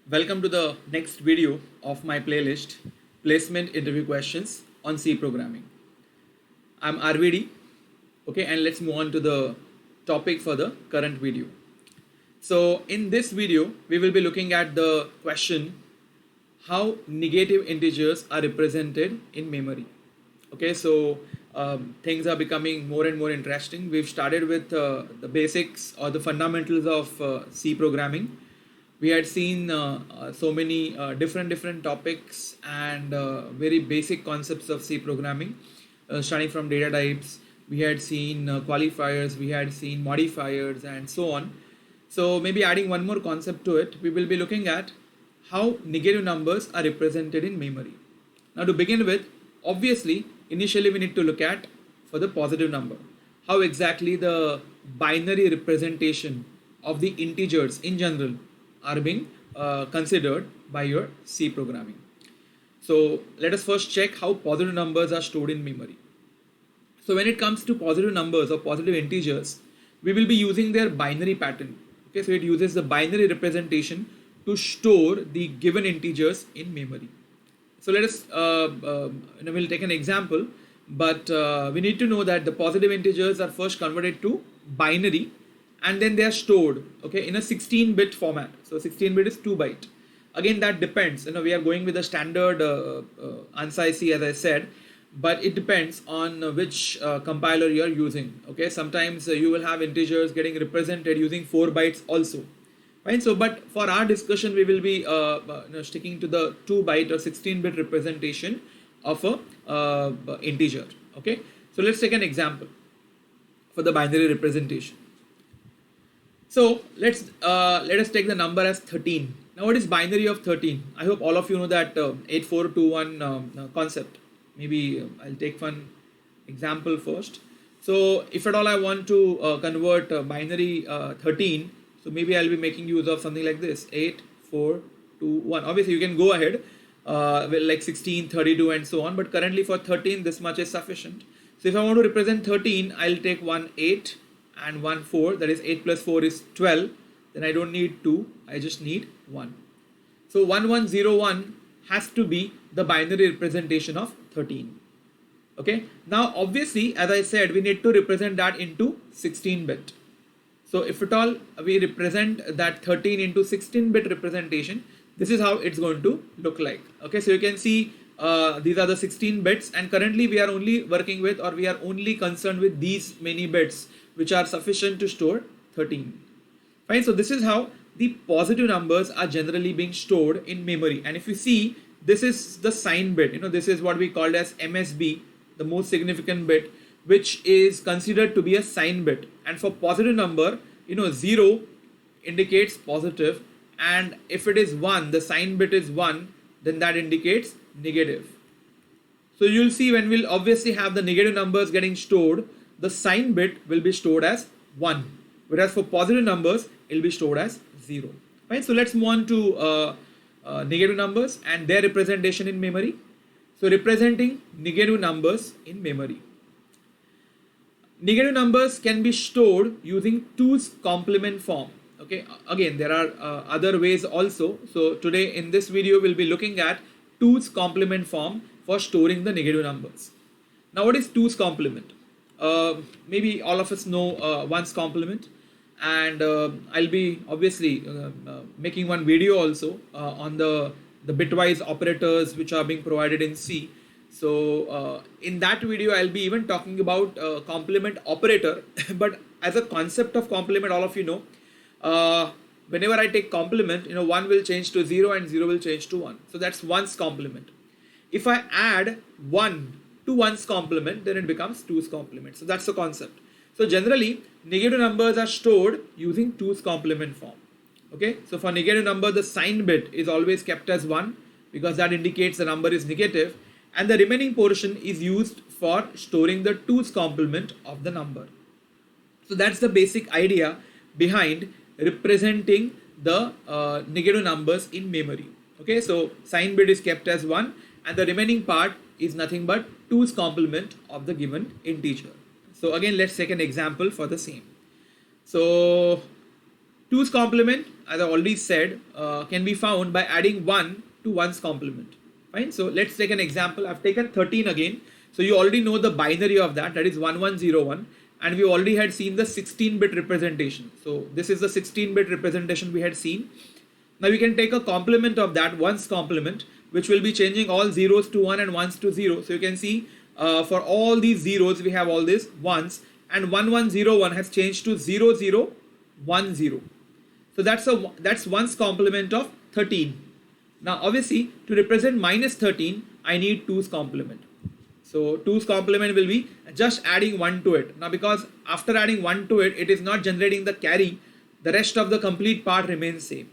Welcome to the next video of my playlist, Placement Interview Questions on C Programming. I'm RVD, okay, and let's move on to the topic for the current video. So in this video, we will be looking at the question, how negative integers are represented in memory. Okay, so things are becoming more and more interesting. We've started with the basics or the fundamentals of C programming. We had seen so many different topics and very basic concepts of C programming, starting from data types. We had seen qualifiers, we had seen modifiers, and so on. So maybe adding one more concept to it, we will be looking at how negative numbers are represented in memory. Now, to begin with, obviously, initially we need to look at for the positive number, how exactly the binary representation of the integers in general are being considered by your C programming. So let us first check how positive numbers are stored in memory. So when it comes to positive numbers or positive integers, we will be using their binary pattern. Okay, so it uses the binary representation to store the given integers in memory. So let us, we'll take an example, but we need to know that the positive integers are first converted to binary and then they are stored, okay, in a 16-bit format. So 16-bit is 2 byte. Again, that depends. We are going with the standard ANSI C, as I said, but it depends on which compiler you are using. Okay, sometimes you will have integers getting represented using 4 bytes also. Fine. So, but for our discussion, we will be sticking to the 2 byte or 16-bit representation of a integer. Okay. So let's take an example for the binary representation. So let us take the number as 13. Now, what is binary of 13? I hope all of you know that 8421 concept. Maybe I'll take one example first. So if at all I want to convert binary 13, so maybe I'll be making use of something like this, 8, 4, 2, 1. Obviously, you can go ahead with like 16, 32 and so on. But currently for 13, this much is sufficient. So if I want to represent 13, I'll take 1, 8 and 1, 4. That is 8 plus 4 is 12. Then I don't need 2. I just need 1. So 1101 has to be the binary representation of 13. Okay. Now, obviously, as I said, we need to represent that into 16-bit. So if at all we represent that 13 into 16-bit representation, this is how it's going to look like. Okay, so you can see these are the 16 bits, and currently we are only working with, or we are only concerned with these many bits which are sufficient to store 13. Fine, so this is how the positive numbers are generally being stored in memory. And if you see, this is the sign bit, this is what we called as MSB, the most significant bit, which is considered to be a sign bit. And for positive number, 0 indicates positive, and if it is 1, the sign bit is 1, then that indicates negative. So you'll see when we'll obviously have the negative numbers getting stored, the sign bit will be stored as 1, whereas for positive numbers, it will be stored as 0. Right? So let's move on to negative numbers and their representation in memory. So representing negative numbers in memory. Negative numbers can be stored using 2's complement form. Okay, again, there are other ways also. So today in this video, we'll be looking at 2's complement form for storing the negative numbers. Now, what is 2's complement? Maybe all of us know 1's complement, and I'll be obviously making one video also on the bitwise operators which are being provided in C. So in that video, I'll be even talking about complement operator. But as a concept of complement, all of you know, whenever I take complement, 1 will change to 0 and 0 will change to 1. So that's 1's complement. If I add 1 to 1's complement, then it becomes 2's complement. So that's the concept. So generally, negative numbers are stored using 2's complement form. Okay, so for negative number, the sign bit is always kept as 1 because that indicates the number is negative, and the remaining portion is used for storing the 2's complement of the number. So that's the basic idea behind representing the negative numbers in memory. Okay, so sign bit is kept as 1 and the remaining part is nothing but 2's complement of the given integer. So again, let's take an example for the same. So 2's complement, as I already said, can be found by adding 1 to 1's complement. Fine. So let's take an example. I've taken 13 again. So you already know the binary of that, that is 1101. And we already had seen the 16-bit representation. So this is the 16-bit representation we had seen. Now we can take a complement of that, 1's complement, which will be changing all zeros to 1 and 1's to 0. So you can see for all these zeros, we have all these 1's, and 1101 has changed to 0010. So that's 1's complement of 13. Now obviously to represent minus 13, I need 2's complement. So 2's complement will be just adding 1 to it. Now because after adding 1 to it, it is not generating the carry, the rest of the complete part remains same.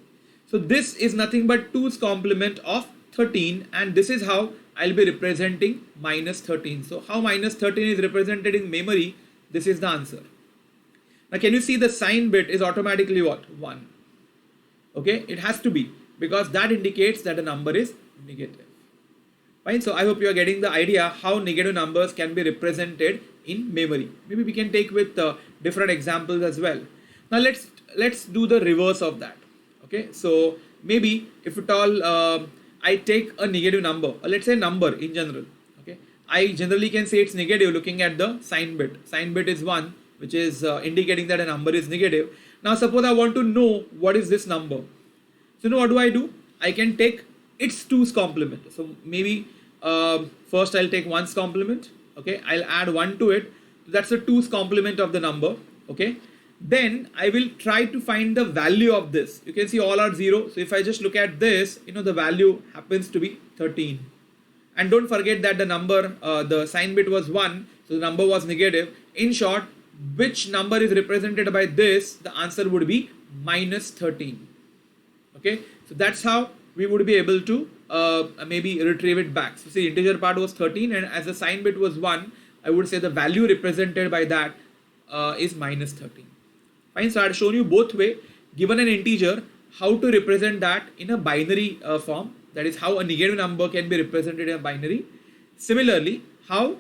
So this is nothing but 2's complement of 13, and this is how I'll be representing minus 13. So how minus 13 is represented in memory, this is the answer. Now can you see the sign bit is automatically what? 1. Okay, it has to be, because that indicates that the number is negative. Fine, so I hope you are getting the idea how negative numbers can be represented in memory. Maybe we can take with different examples as well. Now let's do the reverse of that. Okay, so maybe if at all I take a negative number, or let's say number in general. Okay, I generally can say it's negative looking at the sign bit. Sign bit is 1, which is indicating that a number is negative. Now suppose I want to know what is this number. So what do? I can take its 2's complement. So maybe first I'll take 1's complement. Okay, I'll add 1 to it. So that's the 2's complement of the number. Okay, then I will try to find the value of this. You can see all are 0. So if I just look at this, the value happens to be 13. And don't forget that the number, the sign bit was 1. So the number was negative. In short, which number is represented by this? The answer would be minus 13. Okay, so that's how we would be able to maybe retrieve it back. So see, integer part was 13, and as the sign bit was 1, I would say the value represented by that is minus 13. Fine, so I had shown you both way, given an integer, how to represent that in a binary form. That is how a negative number can be represented in a binary. Similarly, how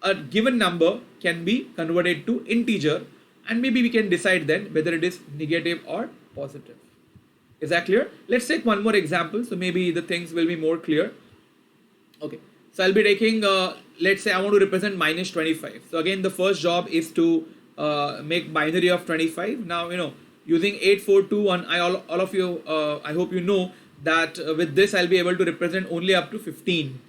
a given number can be converted to integer, and maybe we can decide then whether it is negative or positive. Is that clear? Let's take one more example, so maybe the things will be more clear. Okay, so I'll be taking, let's say I want to represent minus 25. So again, the first job is to make binary of 25. Now, using 8421, all of you, I hope you know that with this I'll be able to represent only up to 15.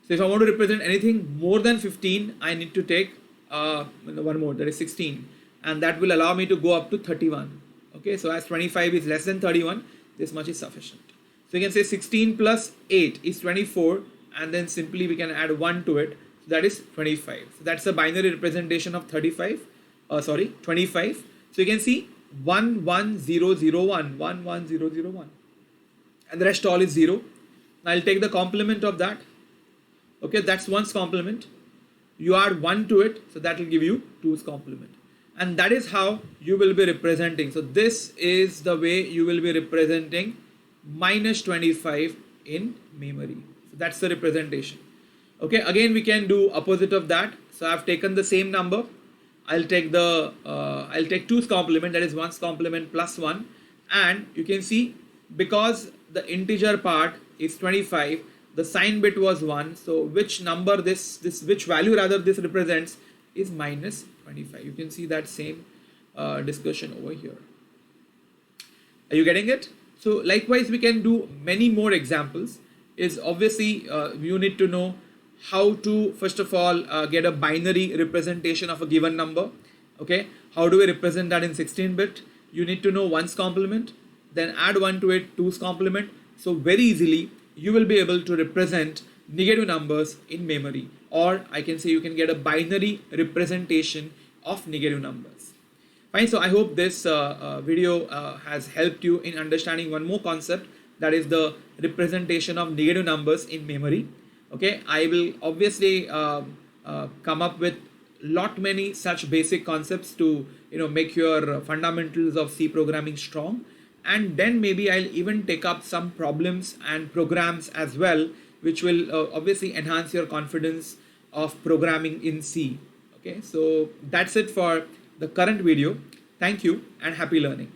So if I want to represent anything more than 15, I need to take one more, that is 16, and that will allow me to go up to 31. Okay, so as 25 is less than 31, this much is sufficient. So you can say 16 plus 8 is 24, and then simply we can add 1 to it, so that is 25. So that's the binary representation of 25. So you can see 11001, 11001, and the rest all is 0. Now I'll take the complement of that. Okay, that's 1's complement. You add 1 to it, so that will give you 2's complement. And that is how you will be representing. So this is the way you will be representing minus 25 in memory. So that's the representation. Okay, again we can do opposite of that. So I've taken the same number. I'll take 2's complement, that is 1's complement plus 1. And you can see, because the integer part is 25, the sign bit was 1. So which number which value rather this represents is minus 25. You can see that same discussion over here. Are you getting it? So likewise, we can do many more examples. Is obviously you need to know how to first of all get a binary representation of a given number. Okay, how do we represent that in 16-bit? You need to know 1's complement, then add 1 to it, 2's complement. So very easily you will be able to represent negative numbers in memory, or I can say you can get a binary representation of negative numbers. Fine, so I hope this video has helped you in understanding one more concept, that is the representation of negative numbers in memory. Okay, I will obviously come up with many such basic concepts to make your fundamentals of C programming strong, and then maybe I'll even take up some problems and programs as well, which will obviously enhance your confidence of programming in C. Okay, so that's it for the current video. Thank you and happy learning.